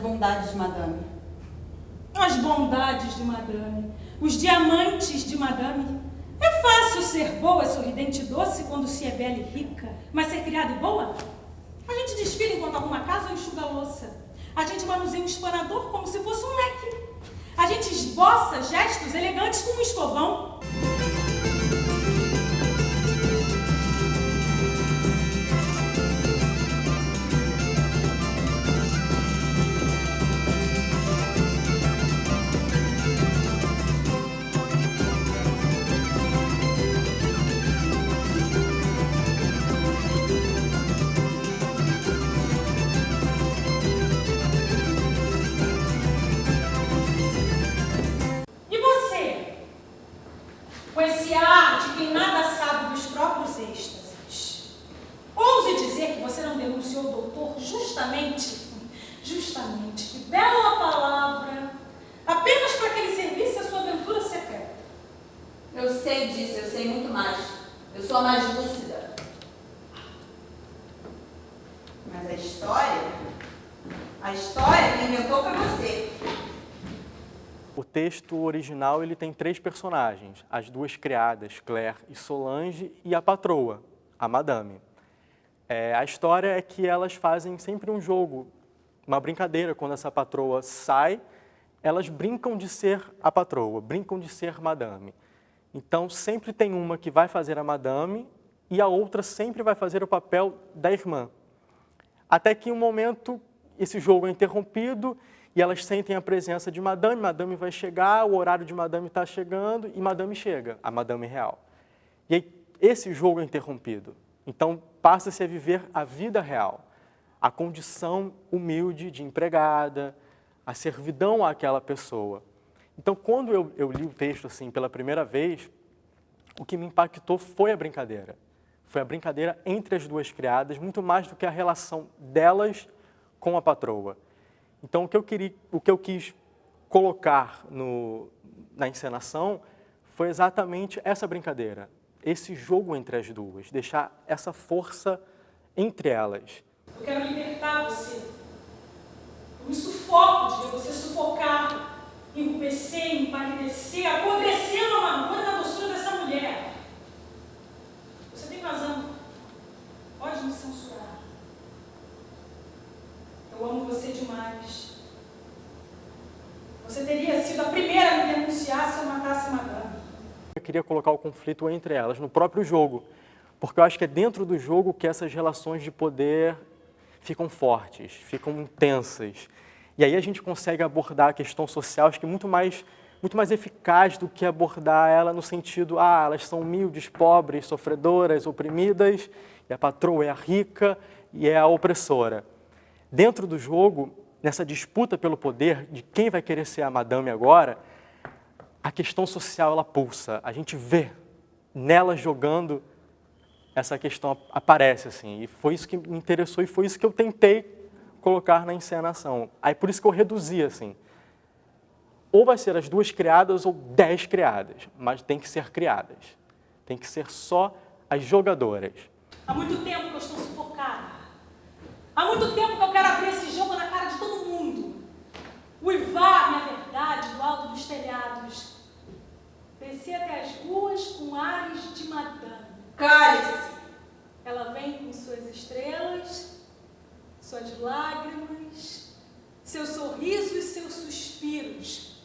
bondades de Madame. As bondades de Madame, os diamantes de Madame. É fácil ser boa, sorridente e doce quando se é bela e rica, mas ser criada e boa? A gente desfila enquanto arruma a casa ou enxuga a louça. A gente manuseia um espanador como se fosse um leque. A gente esboça gestos elegantes com um escovão. Com esse ar de quem nada sabe dos próprios êxtases. Ouse dizer que você não denunciou o doutor justamente, que bela palavra, apenas para que ele servisse a sua aventura secreta. Eu sei disso, eu sei muito mais. Eu sou a mais lúcida. Mas a história quem inventou foi você. O texto original ele tem 3 personagens, as 2 criadas, Claire e Solange, e a patroa, a Madame. A história é que elas fazem sempre um jogo, uma brincadeira. Quando essa patroa sai, elas brincam de ser a patroa, brincam de ser Madame. Então, sempre tem uma que vai fazer a Madame e a outra sempre vai fazer o papel da irmã. Até que em um momento, esse jogo é interrompido e elas sentem a presença de Madame. Madame vai chegar, o horário de Madame está chegando e Madame chega, a Madame real. E aí, esse jogo é interrompido. Então, passa-se a viver a vida real, a condição humilde de empregada, a servidão àquela pessoa. Então, quando eu li o texto assim pela primeira vez, o que me impactou foi a brincadeira. Foi a brincadeira entre as 2 criadas, muito mais do que a relação delas com a patroa. Então, o que eu quis colocar na encenação foi exatamente essa brincadeira, esse jogo entre as 2, deixar essa força entre elas. Eu quero libertar você. Eu me sufoco de ver você sufocar, enrubescer, empalidecer, apodrecer na amargura e na doçura dessa mulher. Você tem razão. Pode me censurar. Eu amo você demais. Você teria sido a primeira a me denunciar se eu matasse a Madame. Eu queria colocar o conflito entre elas, no próprio jogo, porque eu acho que é dentro do jogo que essas relações de poder ficam fortes, ficam intensas. E aí a gente consegue abordar a questão social, acho que muito mais eficaz do que abordar ela no sentido, elas são humildes, pobres, sofredoras, oprimidas, e a patroa é a rica e é a opressora. Dentro do jogo, nessa disputa pelo poder, de quem vai querer ser a Madame agora, a questão social ela pulsa. A gente vê nela jogando, essa questão aparece assim. E foi isso que me interessou e foi isso que eu tentei colocar na encenação. Aí por isso que eu reduzi assim. Ou vai ser as 2 criadas ou 10 criadas, mas tem que ser criadas. Tem que ser só as jogadoras. Há muito tempo que eu estou sufocada. Há muito tempo que eu quero abrir esse jogo na cara de todo mundo. Uivar minha verdade do alto dos telhados. Descer até as ruas com ares de Madame. Cale-se! Ela vem com suas estrelas, suas lágrimas, seu sorriso e seus suspiros.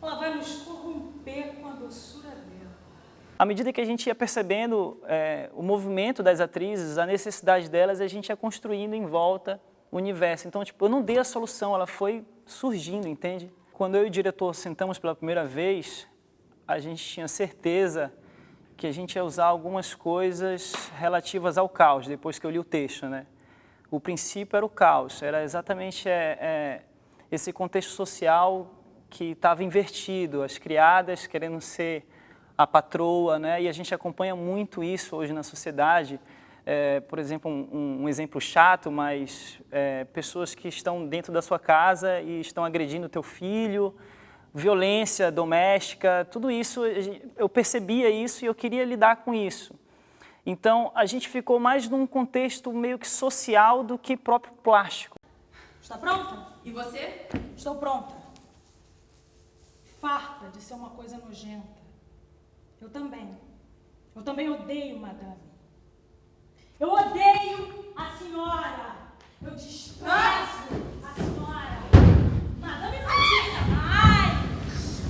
Ela vai nos corromper com a doçura dela. À medida que a gente ia percebendo o movimento das atrizes, a necessidade delas, a gente ia construindo em volta o universo. Então, eu não dei a solução, ela foi surgindo, entende? Quando eu e o diretor sentamos pela primeira vez, a gente tinha certeza que a gente ia usar algumas coisas relativas ao caos, depois que eu li o texto, né? O princípio era o caos, era exatamente esse contexto social que estava invertido, as criadas querendo ser a patroa, né? E a gente acompanha muito isso hoje na sociedade. Por exemplo, um exemplo chato, mas pessoas que estão dentro da sua casa e estão agredindo o teu filho, violência doméstica, tudo isso, eu percebia isso e eu queria lidar com isso. Então, a gente ficou mais num contexto meio que social do que próprio plástico. Está pronta? E você? Estou pronta. Farta de ser uma coisa nojenta. Eu também. Eu também odeio madame. Eu odeio a senhora. Eu desprezo a senhora. Madame não diga mais.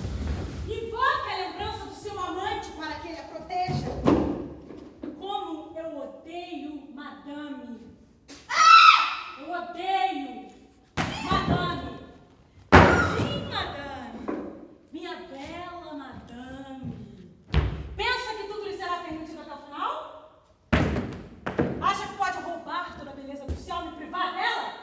Invoque a lembrança do seu amante para que ele a proteja. Como eu odeio madame. Eu odeio madame. Sim, madame. Minha bela madame. Pensa que tudo lhe será permitido até o final? Acha que pode roubar toda a beleza do céu e me privar dela?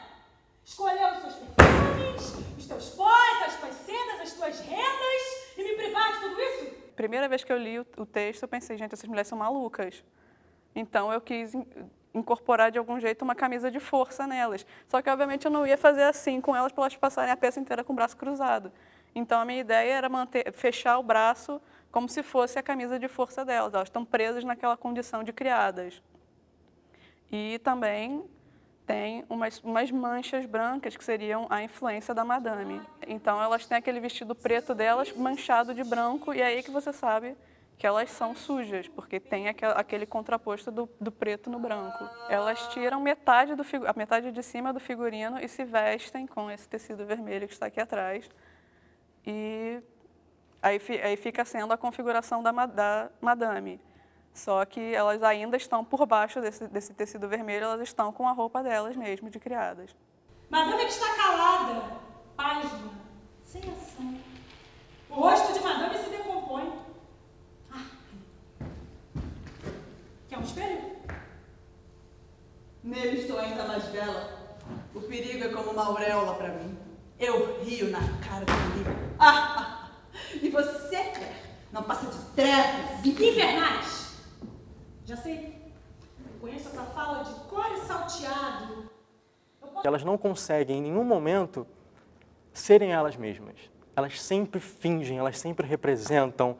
Escolher os seus perfumes, os teus pós, as tuas sedas, as tuas rendas e me privar de tudo isso? Primeira vez que eu li o texto, eu pensei, gente, essas mulheres são malucas. Então, eu quis incorporar de algum jeito uma camisa de força nelas. Só que, obviamente, eu não ia fazer assim com elas para elas passarem a peça inteira com o braço cruzado. Então, a minha ideia era fechar o braço como se fosse a camisa de força delas. Elas estão presas naquela condição de criadas. E também tem umas manchas brancas que seriam a influência da madame. Então, elas têm aquele vestido preto delas manchado de branco e é aí que você sabe que elas são sujas, porque tem aquele contraposto do preto no branco. Elas tiram a metade de cima do figurino e se vestem com esse tecido vermelho que está aqui atrás. E aí fica sendo a configuração da madame. Só que elas ainda estão por baixo desse tecido vermelho, elas estão com a roupa delas mesmo, de criadas. Madame que está calada, página, sem ação. O rosto de madame se decompõe. Quer um espelho? Nele estou ainda mais bela. O perigo é como uma auréola para mim. Eu rio na cara do perigo. E você, Claire, não passa de trevas Infernais! Já sei. Eu conheço essa fala de cor e salteado. Elas não conseguem em nenhum momento serem elas mesmas. Elas sempre fingem, elas sempre representam.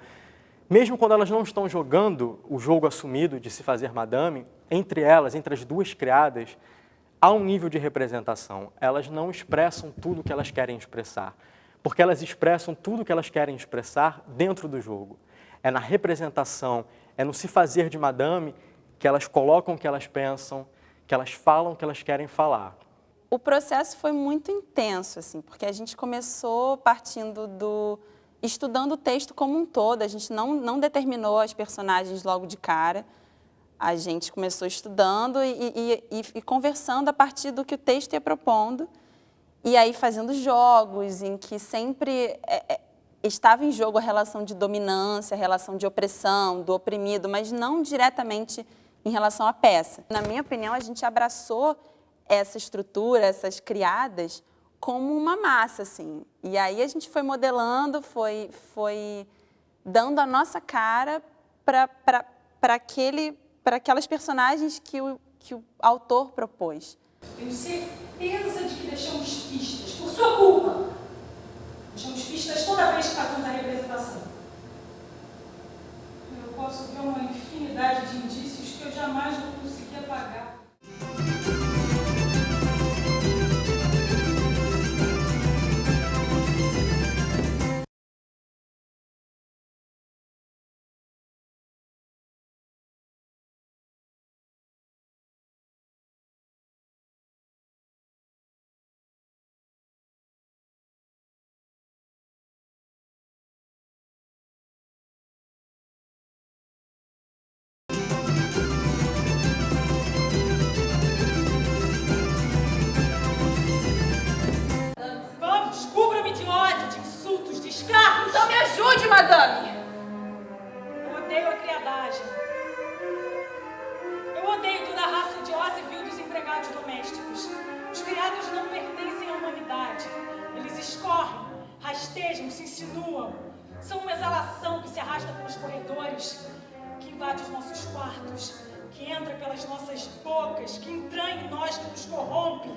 Mesmo quando elas não estão jogando o jogo assumido de se fazer madame, entre elas, entre as duas criadas, há um nível de representação. Elas não expressam tudo o que elas querem expressar, porque elas expressam tudo o que elas querem expressar dentro do jogo. É na representação, é no se fazer de madame que elas colocam o que elas pensam, que elas falam o que elas querem falar. O processo foi muito intenso, assim, porque a gente começou partindo estudando o texto como um todo, a gente não determinou as personagens logo de cara, a gente começou estudando e conversando a partir do que o texto ia propondo, e aí fazendo jogos em que sempre estava em jogo a relação de dominância, a relação de opressão, do oprimido, mas não diretamente em relação à peça. Na minha opinião, a gente abraçou essa estrutura, essas criadas, como uma massa, assim. E aí a gente foi modelando, foi dando a nossa cara para aquelas personagens que o autor propôs. Tenho certeza de que deixamos pistas, por sua culpa. Deixamos pistas toda vez que fazemos a representação. Eu posso ver uma infinidade de indícios que eu jamais vou conseguir apagar. Vamos, cubra-me de ódio, de insultos, de escarros. Então me ajude, madame! Eu odeio a criadagem. Eu odeio toda a raça odiosa e vil dos empregados domésticos. Os criados não pertencem à humanidade. Eles escorrem, rastejam, se insinuam. São uma exalação que se arrasta pelos corredores, que invade os nossos quartos, que entra pelas nossas bocas, que entranha em nós, que nos corrompe.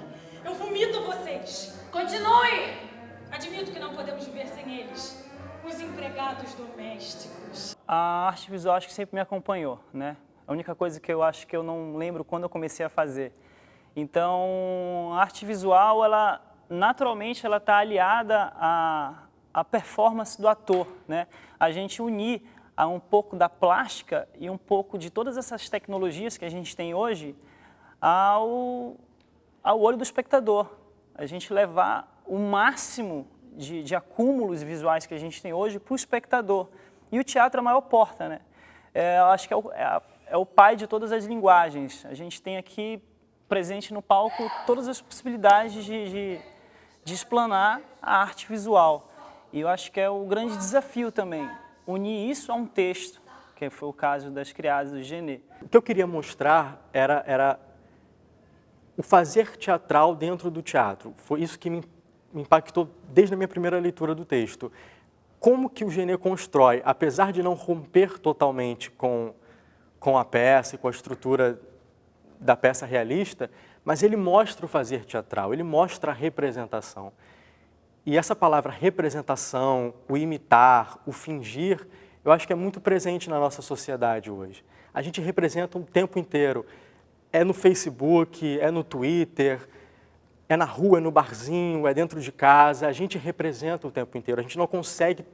Eu vomito vocês. Continue! Admito que não podemos viver sem eles. Os empregados domésticos. A arte visual acho que sempre me acompanhou, né? A única coisa que eu acho que eu não lembro quando eu comecei a fazer. Então, a arte visual, ela naturalmente ela está aliada à performance do ator, né? A gente unir a um pouco da plástica e um pouco de todas essas tecnologias que a gente tem hoje ao olho do espectador. A gente levar o máximo de acúmulos visuais que a gente tem hoje para o espectador. E o teatro é a maior porta, né? Eu acho que é o pai de todas as linguagens. A gente tem aqui presente no palco todas as possibilidades de explanar a arte visual. E eu acho que é o grande desafio também, unir isso a um texto, que foi o caso das Criadas do Genê. O que eu queria mostrar era o fazer teatral dentro do teatro. Foi isso que me impactou desde a minha primeira leitura do texto. Como que o Genê constrói, apesar de não romper totalmente com a peça e com a estrutura da peça realista, mas ele mostra o fazer teatral, ele mostra a representação. E essa palavra representação, o imitar, o fingir, eu acho que é muito presente na nossa sociedade hoje. A gente representa o tempo inteiro. É no Facebook, é no Twitter, é na rua, é no barzinho, é dentro de casa. A gente representa o tempo inteiro. A gente não consegue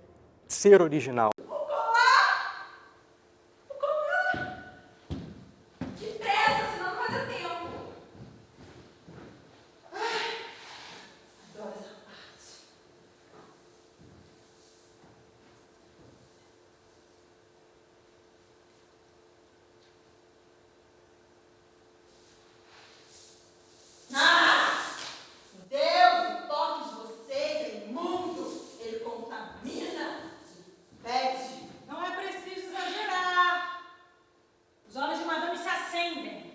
ser original. Depressa, senão não vai dar tempo. Adoro essa parte. Deus, o toque de vocês é imundo. Ele contamina, pede. Não é preciso exagerar. Os olhos de Madame se acendem.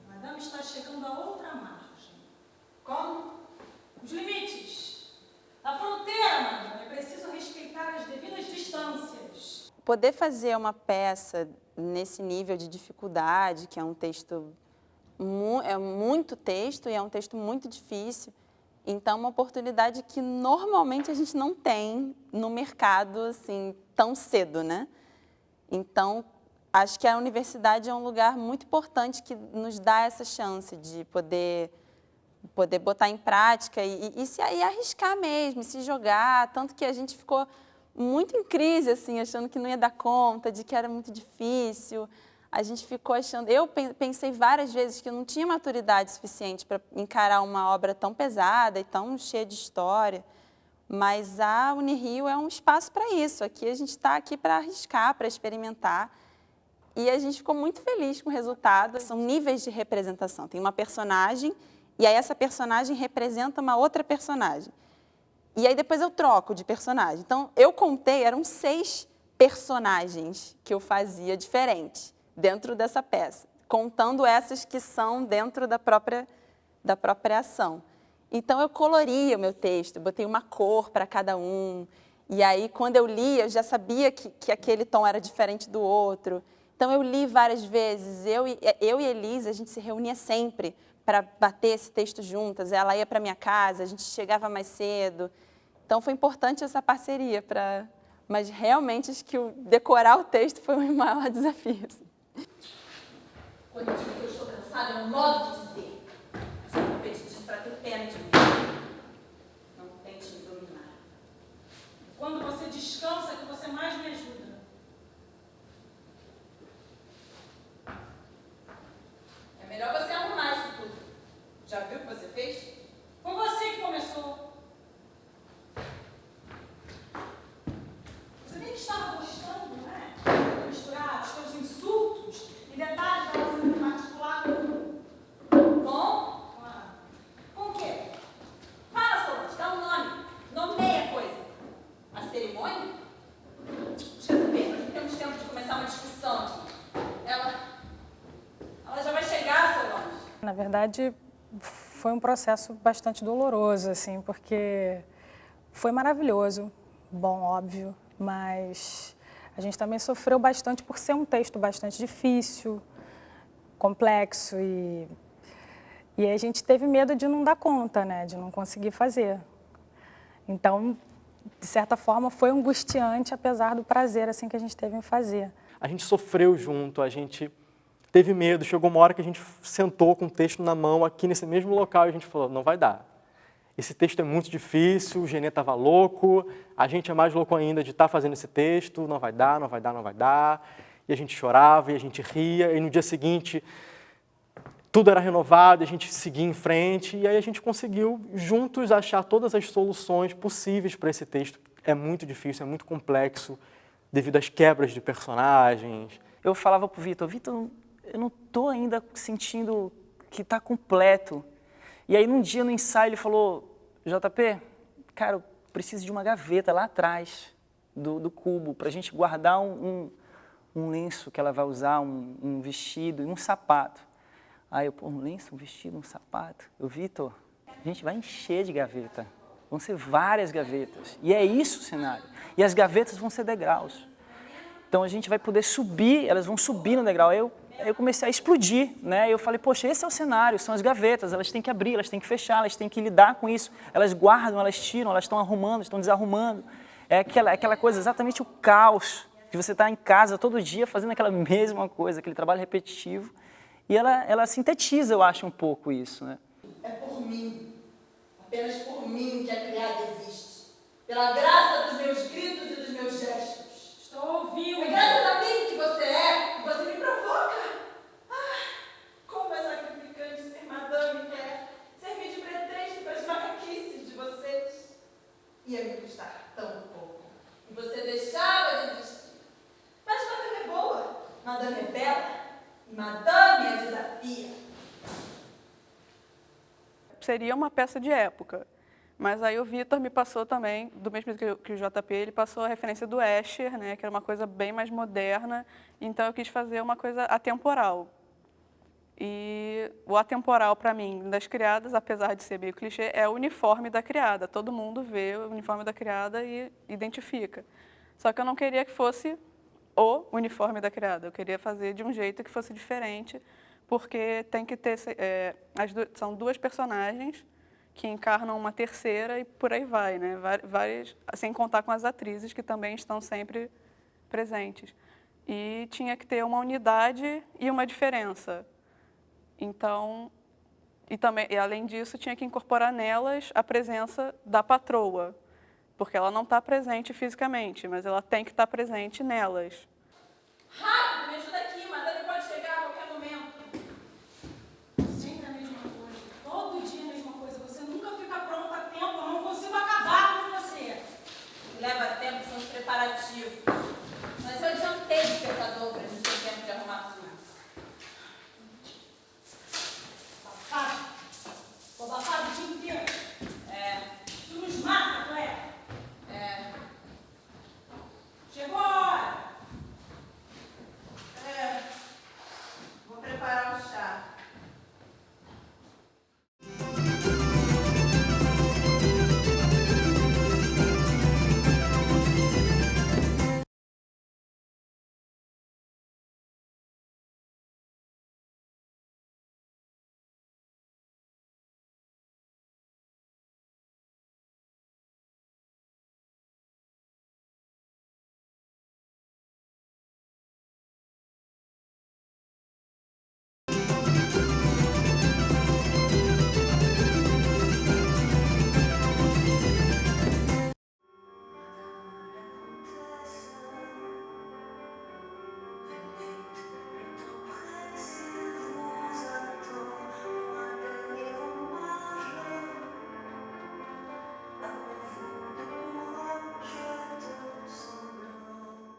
Madame está chegando a outra margem. Como? Os limites. A fronteira, Madame. É preciso respeitar as devidas distâncias. Poder fazer uma peça nesse nível de dificuldade, que é um texto, é muito texto e é um texto muito difícil, então uma oportunidade que normalmente a gente não tem no mercado assim tão cedo, né? Então, acho que a universidade é um lugar muito importante que nos dá essa chance de poder botar em prática e se aí arriscar mesmo, se jogar, tanto que a gente ficou muito em crise, assim, achando que não ia dar conta, de que era muito difícil. A gente ficou achando... Eu pensei várias vezes que eu não tinha maturidade suficiente para encarar uma obra tão pesada e tão cheia de história, mas a Unirio é um espaço para isso. Aqui a gente está aqui para arriscar, para experimentar, e a gente ficou muito feliz com o resultado. São níveis de representação. Tem uma personagem, e aí essa personagem representa uma outra personagem. E aí depois eu troco de personagem. Então, eu contei, eram 6 personagens que eu fazia diferentes dentro dessa peça, contando essas que são dentro da própria ação. Então, eu coloria o meu texto, botei uma cor para cada um. E aí, quando eu lia, eu já sabia que aquele tom era diferente do outro. Então, eu li várias vezes. Eu e Elisa, a gente se reunia sempre para bater esse texto juntas. Ela ia para minha casa, a gente chegava mais cedo. Então, foi importante essa parceria, mas realmente acho que decorar o texto foi o maior desafio. Quando eu digo que eu estou cansada, é um modo de dizer. Só que eu pedi disso para ter pena de mim. Não tente me dominar. Quando você descansa, é que você mais me ajuda. É melhor você arrumar isso tudo. Já viu o que você fez? Foi você que começou. Você nem estava gostando, né? De misturar os seus insultos e detalhes da nossa vida particular Com? com o quê? Fala, Solange, dá um nome. Nomeia a coisa. A cerimônia? Deixa eu saber, nós não temos tempo de começar uma discussão aqui. Ela já vai chegar, Solange. Na verdade, foi um processo bastante doloroso, assim, porque foi maravilhoso, bom, óbvio, mas a gente também sofreu bastante por ser um texto bastante difícil, complexo e a gente teve medo de não dar conta, né, de não conseguir fazer. Então, de certa forma, foi angustiante, apesar do prazer assim que a gente teve em fazer. A gente sofreu junto, a gente teve medo, chegou uma hora que a gente sentou com o texto na mão aqui nesse mesmo local e a gente falou, não vai dar. Esse texto é muito difícil, o Genê estava louco, a gente é mais louco ainda de estar fazendo esse texto, não vai dar, não vai dar, não vai dar. E a gente chorava, e a gente ria, e no dia seguinte tudo era renovado, a gente seguia em frente, e aí a gente conseguiu juntos achar todas as soluções possíveis para esse texto. É muito difícil, é muito complexo, devido às quebras de personagens. Eu falava para o Vitor, eu não estou ainda sentindo que está completo. E aí, num dia no ensaio, ele falou, JP, cara, eu preciso de uma gaveta lá atrás do cubo, para a gente guardar um lenço que ela vai usar, um vestido e um sapato. Aí eu, um lenço, um vestido, um sapato. Vitor, a gente vai encher de gaveta. Vão ser várias gavetas. E é isso o cenário. E as gavetas vão ser degraus. Então a gente vai poder subir, elas vão subir no degrau. Aí eu comecei a explodir, né? Eu falei, poxa, esse é o cenário, são as gavetas, elas têm que abrir, elas têm que fechar, elas têm que lidar com isso. Elas guardam, elas tiram, elas estão arrumando, estão desarrumando. É aquela coisa, exatamente o caos de você estar em casa todo dia fazendo aquela mesma coisa, aquele trabalho repetitivo. E ela sintetiza, eu acho, um pouco isso, né? É por mim, apenas por mim que a criada existe. Pela graça dos meus gritos e dos meus gestos. Estou ouvindo. É graças a mim que você é, que você me provoca. Como é sacrificante ser madame quer servir de pretexto para as macaquices de vocês. Ia me custar tão pouco. E você deixava de existir. Mas madame é boa, madame é bela. Madame a desafia. Seria uma peça de época. Mas aí o Vitor me passou também, do mesmo que o JP, ele passou a referência do Escher, né, que era uma coisa bem mais moderna. Então eu quis fazer uma coisa atemporal. E o atemporal, para mim, das criadas, apesar de ser meio clichê, é o uniforme da criada. Todo mundo vê o uniforme da criada e identifica. Só que eu não queria que fosse o uniforme da criada. Eu queria fazer de um jeito que fosse diferente, porque tem que ter... são duas personagens que encarnam uma terceira e por aí vai, né? Várias, sem contar com as atrizes que também estão sempre presentes. E tinha que ter uma unidade e uma diferença. Então, e além disso, tinha que incorporar nelas a presença da patroa, porque ela não está presente fisicamente, mas ela tem que estar presente nelas. Rápido, me ajuda aqui, madame pode chegar a qualquer momento. Sempre a mesma coisa. Todo dia a mesma coisa. Você nunca fica pronta a tempo. Eu não consigo acabar com você. Leva tempo, são os preparativos. Mas eu adiantei o despertador para a gente ter tempo de arrumar tudo. Abafado. Tô abafado o dia inteiro. Isso nos mata, Cléia. Chegou a hora. Vou preparar o chá.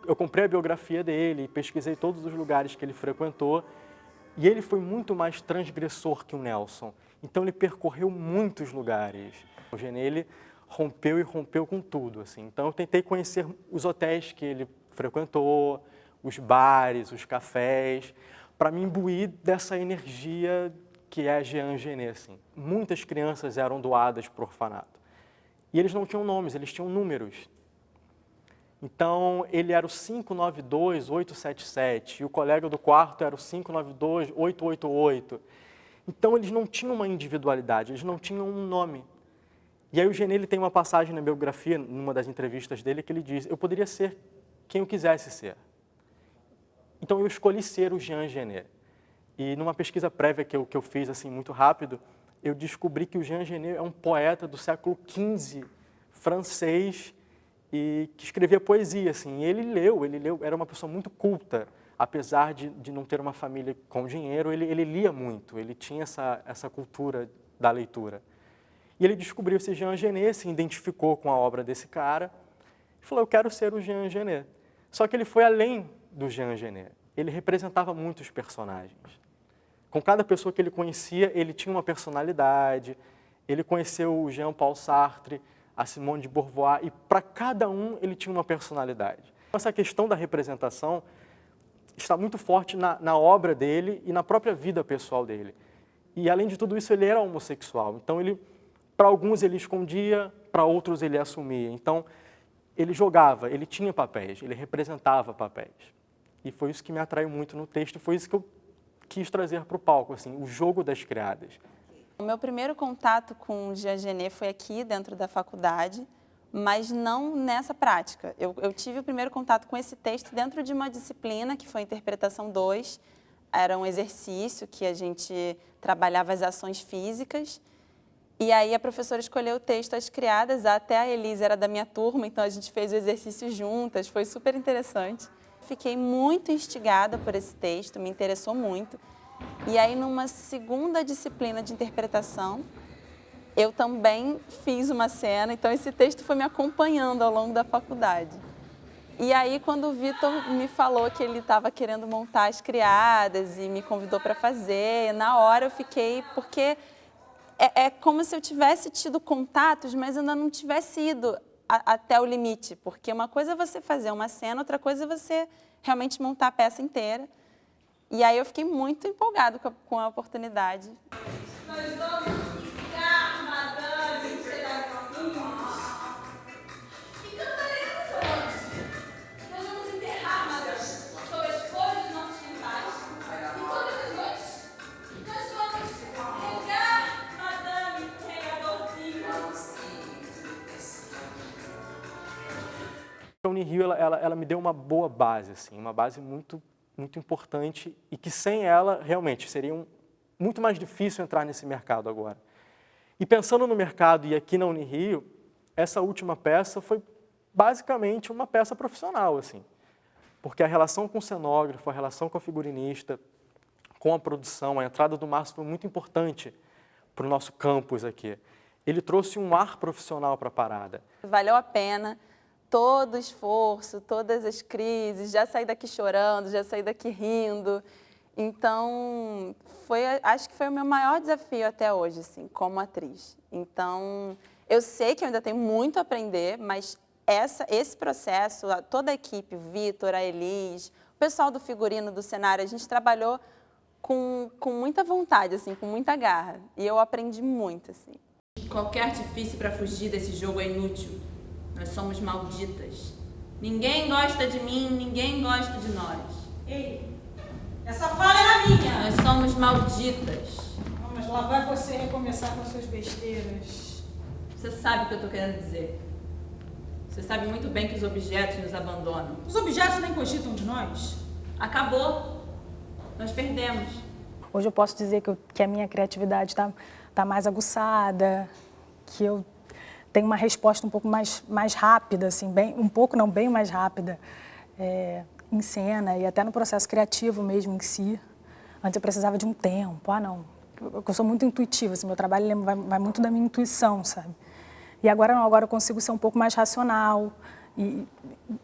Eu comprei a biografia dele, pesquisei todos os lugares que ele frequentou, e ele foi muito mais transgressor que o Nelson. Então ele percorreu muitos lugares. O Genê, ele rompeu e rompeu com tudo, assim. Então eu tentei conhecer os hotéis que ele frequentou, os bares, os cafés, para me imbuir dessa energia que é Jean Genet, assim. Muitas crianças eram doadas para o orfanato. E eles não tinham nomes, eles tinham números. Então, ele era o 592-877, e o colega do quarto era o 592-888. Então, eles não tinham uma individualidade, eles não tinham um nome. E aí o Genê, ele tem uma passagem na biografia, numa das entrevistas dele, que ele diz, eu poderia ser quem eu quisesse ser. Então, eu escolhi ser o Jean Genet. E numa pesquisa prévia que eu fiz assim muito rápido, eu descobri que o Jean Genet é um poeta do século XV, francês, e que escrevia poesia. Assim. Ele leu, era uma pessoa muito culta, apesar de não ter uma família com dinheiro, ele lia muito, ele tinha essa cultura da leitura. E ele descobriu esse Jean Genet, se identificou com a obra desse cara, e falou, eu quero ser o Jean Genet. Só que ele foi além do Jean Genet, ele representava muitos personagens. Com cada pessoa que ele conhecia, ele tinha uma personalidade, ele conheceu o Jean-Paul Sartre, a Simone de Beauvoir, e para cada um ele tinha uma personalidade. Essa questão da representação está muito forte na obra dele e na própria vida pessoal dele. E, além de tudo isso, ele era homossexual. Então, para alguns ele escondia, para outros ele assumia. Então, ele jogava, ele tinha papéis, ele representava papéis. E foi isso que me atraiu muito no texto, foi isso que eu quis trazer para o palco, assim, o jogo das criadas. O meu primeiro contato com o Jean Genet foi aqui, dentro da faculdade, mas não nessa prática. Eu tive o primeiro contato com esse texto dentro de uma disciplina, que foi a Interpretação 2. Era um exercício que a gente trabalhava as ações físicas. E aí a professora escolheu o texto As Criadas, até a Elise era da minha turma, então a gente fez o exercício juntas, foi super interessante. Fiquei muito instigada por esse texto, me interessou muito. E aí, numa segunda disciplina de interpretação, eu também fiz uma cena, então esse texto foi me acompanhando ao longo da faculdade. E aí, quando o Vitor me falou que ele estava querendo montar As Criadas e me convidou para fazer, na hora eu fiquei, porque é como se eu tivesse tido contatos, mas ainda não tivesse ido até o limite, porque uma coisa é você fazer uma cena, outra coisa é você realmente montar a peça inteira. E aí eu fiquei muito empolgada com a oportunidade. Nós vamos ficar, madame, em pedacinhos. E cantaremos hoje. Nós vamos enterrar, madame, sob as flores dos nossos quintais. E todas as noites, nós vamos regar, madame, regadorzinho. A Unirio, ela me deu uma boa base, assim, uma base muito importante e que sem ela, realmente, seria muito mais difícil entrar nesse mercado agora. E pensando no mercado e aqui na Unirio, essa última peça foi basicamente uma peça profissional, assim, porque a relação com o cenógrafo, a relação com a figurinista, com a produção, a entrada do Márcio foi muito importante para o nosso campus aqui. Ele trouxe um ar profissional para a parada. Valeu a pena. Todo o esforço, todas as crises, já saí daqui chorando, já saí daqui rindo. Então, acho que foi o meu maior desafio até hoje, assim, como atriz. Então, eu sei que eu ainda tenho muito a aprender, mas esse processo, toda a equipe, o Vitor, a Elis, o pessoal do figurino, do cenário, a gente trabalhou com muita vontade, assim, com muita garra. E eu aprendi muito, assim. Qualquer artifício para fugir desse jogo é inútil. Nós somos malditas. Ninguém gosta de mim, ninguém gosta de nós. Ei, essa fala era minha. Nós somos malditas. Mas lá vai você recomeçar com as suas besteiras. Você sabe o que eu estou querendo dizer. Você sabe muito bem que os objetos nos abandonam. Os objetos nem cogitam de nós. Acabou. Nós perdemos. Hoje eu posso dizer que a minha criatividade tá mais aguçada, que eu tenho uma resposta um pouco mais rápida, assim, bem mais rápida, em cena e até no processo criativo mesmo em si. Antes eu precisava de um tempo, eu sou muito intuitiva, assim, meu trabalho vai muito da minha intuição, sabe? E agora não, agora eu consigo ser um pouco mais racional e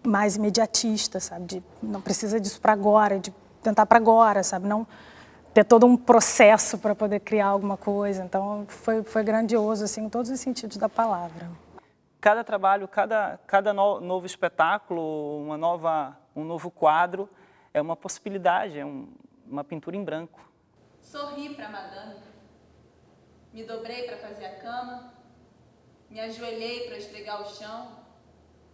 mais imediatista, sabe? Não precisa disso para agora, de tentar para agora, sabe? Não ter todo um processo para poder criar alguma coisa. Então, foi grandioso, assim, em todos os sentidos da palavra. Cada trabalho, cada novo espetáculo, um novo quadro é uma possibilidade, é uma pintura em branco. Sorri para a madame. Me dobrei para fazer a cama. Me ajoelhei para esfregar o chão.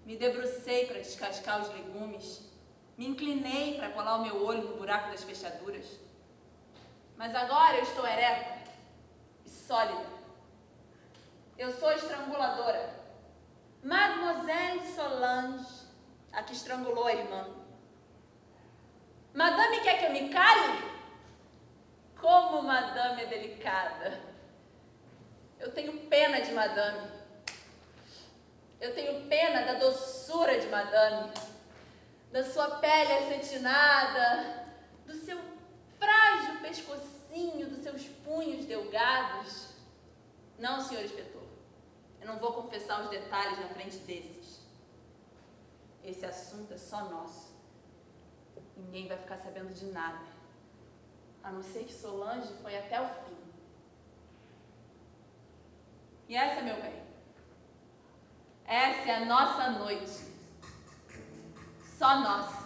Me debrucei para descascar os legumes. Me inclinei para colar o meu olho no buraco das fechaduras. Mas agora eu estou ereta e sólida. Eu sou estranguladora. Mademoiselle Solange, a que estrangulou a irmã. Madame quer que eu me cale? delicada. Eu tenho pena de madame. Eu tenho pena da doçura de madame, da sua pele acetinada, do seu frágil pescocinho, dos seus punhos delgados. Não, senhor inspetor, eu não vou confessar os detalhes na frente desses. Esse assunto é só nosso. Ninguém vai ficar sabendo de nada, a não ser que Solange foi até o fim. E essa, meu bem, essa é a nossa noite. Só nossa.